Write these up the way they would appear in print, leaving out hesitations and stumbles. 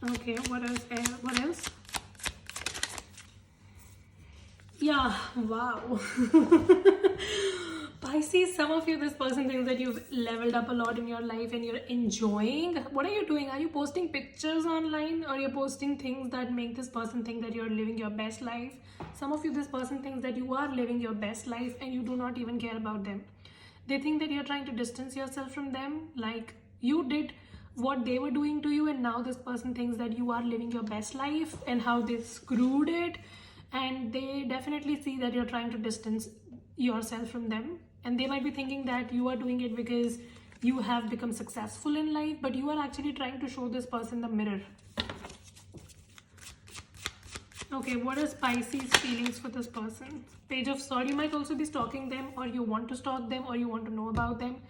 Okay, what else? What else? Yeah, wow. Pisces, some of you, this person thinks that you've leveled up a lot in your life and you're enjoying. What are you doing? Are you posting pictures online, or you're posting things that make this person think that you're living your best life? Some of you, this person thinks that you are living your best life and you do not even care about them. They think that you're trying to distance yourself from them, like you did what they were doing to you, and now this person thinks that you are living your best life and how they screwed it. And they definitely see that you're trying to distance yourself from them, and they might be thinking that you are doing it because you have become successful in life, but you are actually trying to show this person the mirror. Okay, what is Pisces feelings for this person? Page of Swords. You might also be stalking them, or you want to stalk them, or you want to know about them.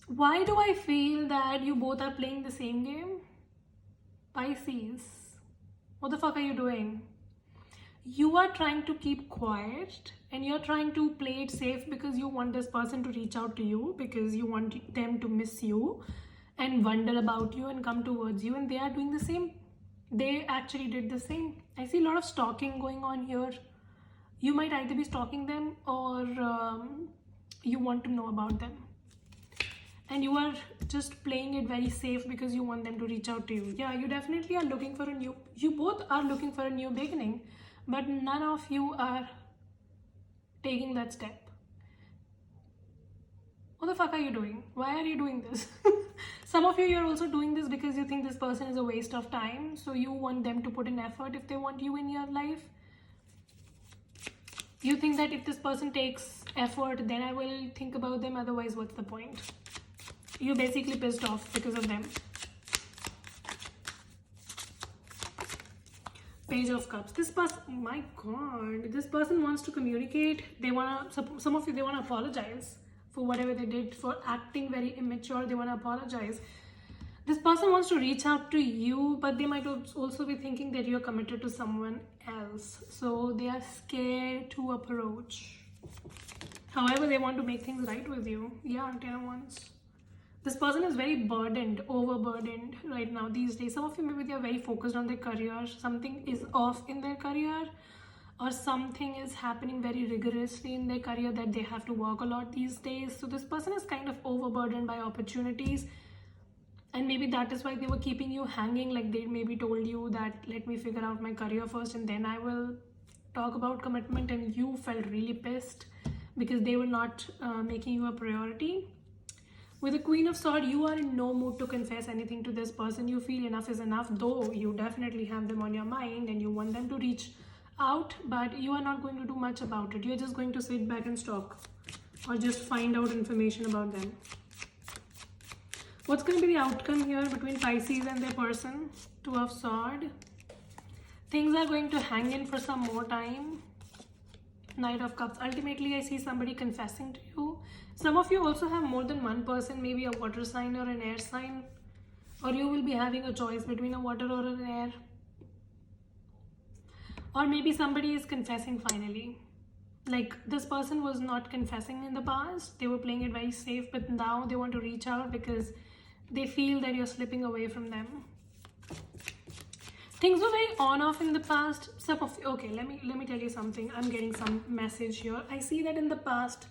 Why do I feel that you both are playing the same game? Pisces, what the fuck are you doing? You are trying to keep quiet and you're trying to play it safe because you want this person to reach out to you, because you want them to miss you and wonder about you and come towards you, and they are doing the same. They actually did the same. I see a lot of stalking going on here. You might either be stalking them, or you want to know about them, and you are just playing it very safe because you want them to reach out to you. Yeah, you definitely are looking for a new, you both are looking for a new beginning, but none of you are taking that step. What the fuck are you doing? Why are you doing this? Some of you, you're also doing this because you think this person is a waste of time, so you want them to put in effort if they want you in your life. You think that if this person takes effort, then I will think about them, otherwise what's the point? You're basically pissed off because of them. Page of Cups. This person, oh my god, this person wants to communicate. They want to, some of you, they want to apologize for whatever they did, for acting very immature. They want to apologize. This person wants to reach out to you, but they might also be thinking that you're committed to someone else, so they are scared to approach. However, they want to make things right with you. Yeah, 10 of Wands. This person is very burdened, overburdened right now these days. Some of you, maybe they are very focused on their career. Something is off in their career, or something is happening very rigorously in their career that they have to work a lot these days. So this person is kind of overburdened by opportunities, and maybe that is why they were keeping you hanging. Like they maybe told you that, let me figure out my career first and then I will talk about commitment, and you felt really pissed because they were not making you a priority. With the Queen of Swords, you are in no mood to confess anything to this person. You feel enough is enough, though you definitely have them on your mind and you want them to reach out, but you are not going to do much about it. You're just going to sit back and stalk, or just find out information about them. What's going to be the outcome here between Pisces and their person? Two of Swords. Things are going to hang in for some more time. Knight of Cups. Ultimately, I see somebody confessing to you. Some of you also have more than one person, maybe a water sign or an air sign, or you will be having a choice between a water or an air. Or maybe somebody is confessing finally. Like this person was not confessing in the past. They were playing it very safe, but now they want to reach out because they feel that you're slipping away from them. Things were very on off in the past. Some of, okay, let me tell you something. I'm getting some message here. I see that in the past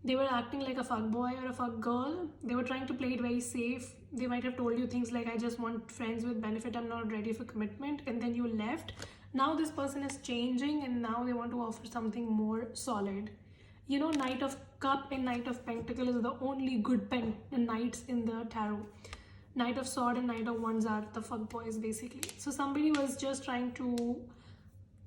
they were acting like a fuck boy or a fuck girl. They were trying to play it very safe. They might have told you things like, I just want friends with benefit, I'm not ready for commitment, and then you left. Now this person is changing and now they want to offer something more solid. You know, Knight of Cup and Knight of Pentacle is the only good knights in the tarot. Knight of Sword and Knight of Wands are the fuck boys basically. So somebody was just trying to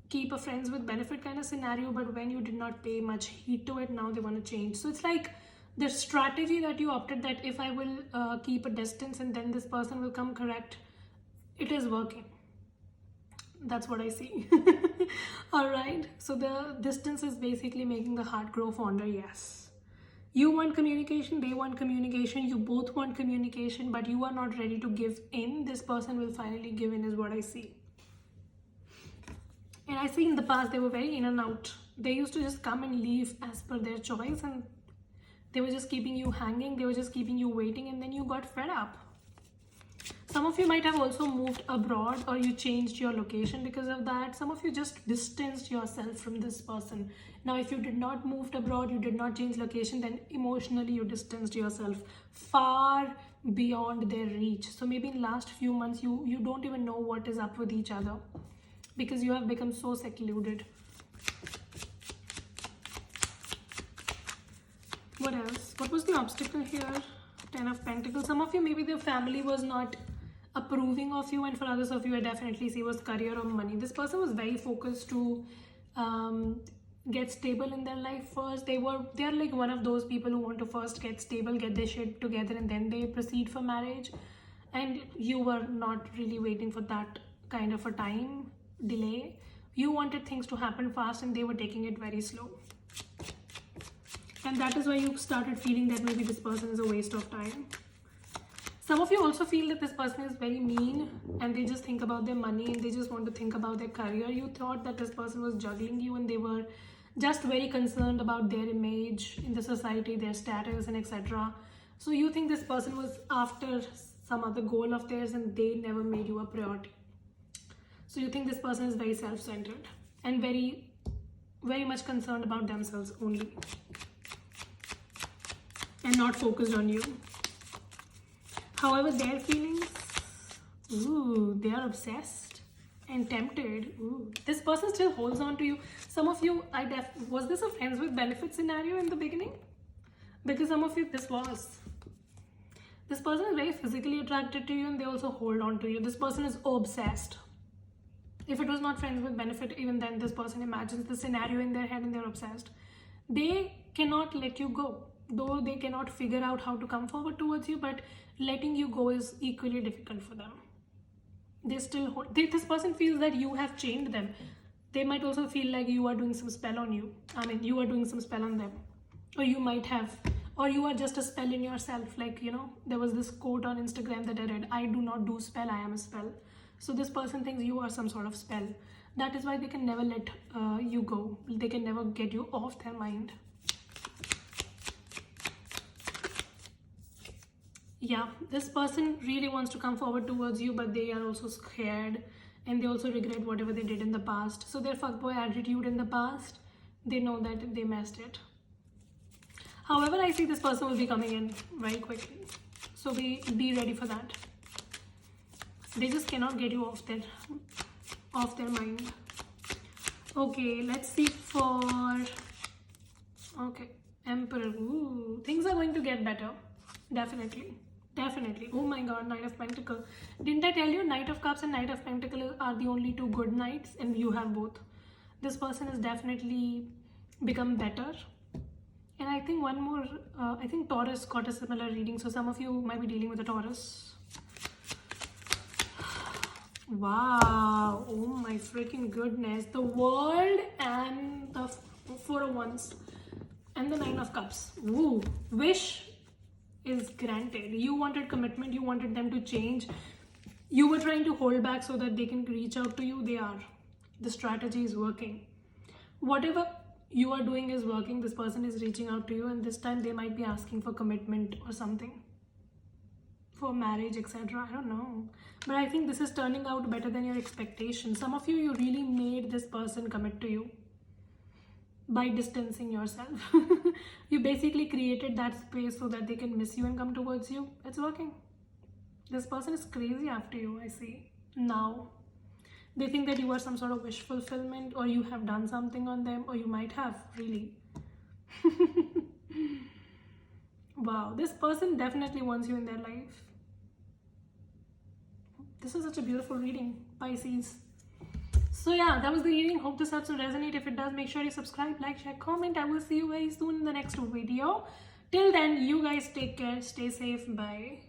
keep a friends with benefit kind of scenario, but when you did not pay much heed to it, now they want to change. So it's like the strategy that you opted, that if I will keep a distance and then this person will come correct, it is working. That's what I see. All right, so the distance is basically making the heart grow fonder. Yes, you want communication, they want communication, you both want communication, but you are not ready to give in. This person will finally give in is what I see. And I see in the past they were very in and out. They used to just come and leave as per their choice, and they were just keeping you hanging, they were just keeping you waiting, and then you got fed up. Some of you might have also moved abroad, or you changed your location because of that. Some of you just distanced yourself from this person. Now, if you did not move abroad, you did not change location, then emotionally you distanced yourself far beyond their reach. So maybe in last few months, you don't even know what is up with each other because you have become so secluded. What else? What was the obstacle here? 10 of Pentacles. Some of you, maybe their family was not approving of you, and for others of you, I definitely see was career or money. This person was very focused to get stable in their life first. They're like one of those people who want to first get stable, get their shit together, and then they proceed for marriage. And you were not really waiting for that kind of a time delay. You wanted things to happen fast, and they were taking it very slow. And that is why you started feeling that maybe this person is a waste of time. Some of you also feel that this person is very mean and they just think about their money and they just want to think about their career. You thought that this person was juggling you and they were just very concerned about their image in the society, their status, and etc. So you think this person was after some other goal of theirs and they never made you a priority. So you think this person is very self-centered and very, very much concerned about themselves only and not focused on you. However, their feelings, they are obsessed and tempted. This person still holds on to you. Some of you, was this a friends with benefits scenario in the beginning? Because some of you, this was. This person is very physically attracted to you and they also hold on to you. This person is obsessed. If it was not friends with benefit, even then this person imagines the scenario in their head and they're obsessed. They cannot let you go. Though they cannot figure out how to come forward towards you, but letting you go is equally difficult for them. This person feels that you have chained them. They might also feel like you are doing some spell on you. I mean, you are doing some spell on them. Or you might have, or you are just a spell in yourself. Like, there was this quote on Instagram that I read, I do not do spell, I am a spell. So this person thinks you are some sort of spell. That is why they can never let you go. They can never get you off their mind. Yeah, this person really wants to come forward towards you, but they are also scared and they also regret whatever they did in the past. So their fuckboy attitude in the past, they know that they messed it. However, I see this person will be coming in very quickly. So be ready for that. They just cannot get you off their mind. Okay, let's see for Emperor. Things are going to get better. Definitely. Oh my god, Knight of Pentacles. Didn't I tell you Knight of Cups and Knight of Pentacles are the only two good knights, and you have both. This person has definitely become better. And I think one more, I think Taurus got a similar reading. So some of you might be dealing with a Taurus. Wow. Oh my freaking goodness. The World and the Four of Wands and the Nine of Cups. Woo. Wish is granted. You wanted commitment, you wanted them to change, you were trying to hold back so that they can reach out to you. They are. The strategy is working. Whatever you are doing is working. This person is reaching out to you, and this time they might be asking for commitment or something, for marriage, etc. I don't know, but I think this is turning out better than your expectations. Some of you really made this person commit to you by distancing yourself. You basically created that space so that they can miss you and come towards you. It's working. This person is crazy after you, I see. Now, they think that you are some sort of wish fulfillment, or you have done something on them, or you might have, really. Wow, this person definitely wants you in their life. This is such a beautiful reading, Pisces. So yeah, that was the reading. Hope this helps to resonate. If it does, make sure you subscribe, like, share, comment. I will see you very soon in the next video. Till then, you guys take care. Stay safe. Bye.